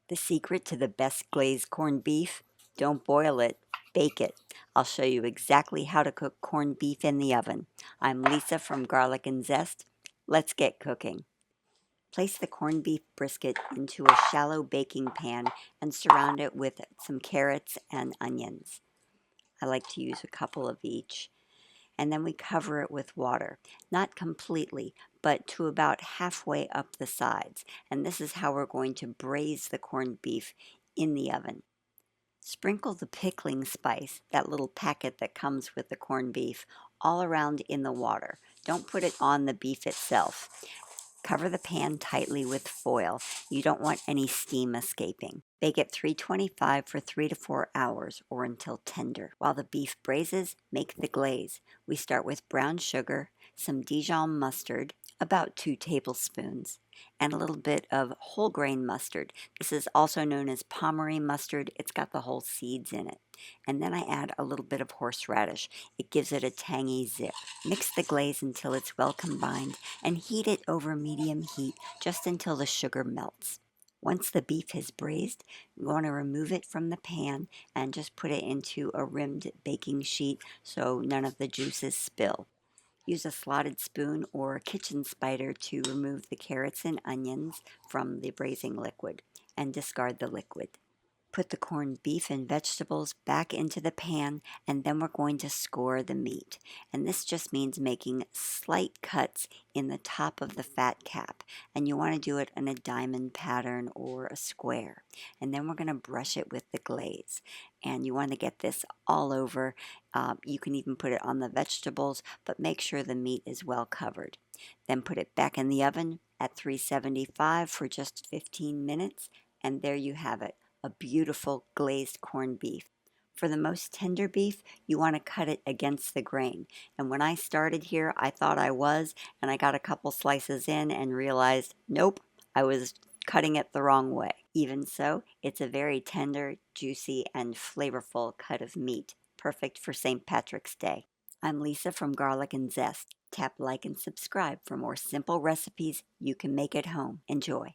The secret to the best glazed corned beef? Don't boil it, bake it. I'll show you exactly how to cook corned beef in the oven. I'm Lisa from Garlic Zest. Let's get cooking. Place the corned beef brisket into a shallow baking pan and surround it with some carrots and onions. I like to use a couple of each. And then we cover it with water. Not completely, but to about halfway up the sides. And this is how we're going to braise the corned beef in the oven. Sprinkle the pickling spice, that little packet that comes with the corned beef, all around in the water. Don't put it on the beef itself. Cover the pan tightly with foil. You don't want any steam escaping. Bake at 325 for 3 to 4 hours or until tender. While the beef braises, make the glaze. We start with brown sugar, some Dijon mustard, about 2 tablespoons, and a little bit of whole grain mustard. This is also known as Pommery mustard. It's got the whole seeds in it. And then I add a little bit of horseradish. It gives it a tangy zip. Mix the glaze until it's well combined and heat it over medium heat just until the sugar melts. Once the beef is braised, you want to remove it from the pan and just put it into a rimmed baking sheet so none of the juices spill. Use a slotted spoon or a kitchen spider to remove the carrots and onions from the braising liquid and discard the liquid. Put the corned beef and vegetables back into the pan, and then we're going to score the meat. And this just means making slight cuts in the top of the fat cap. And you want to do it in a diamond pattern or a square. And then we're going to brush it with the glaze. And you want to get this all over. You can even put it on the vegetables, but make sure the meat is well covered. Then put it back in the oven at 375 for just 15 minutes. And there you have it, a beautiful glazed corned beef. For the most tender beef, you want to cut it against the grain. And when I started here, I thought I was, and I got a couple slices in and realized, nope, I was cutting it the wrong way. Even so, it's a very tender, juicy, and flavorful cut of meat, perfect for St. Patrick's Day. I'm Lisa from Garlic and Zest. Tap like and subscribe for more simple recipes you can make at home. Enjoy.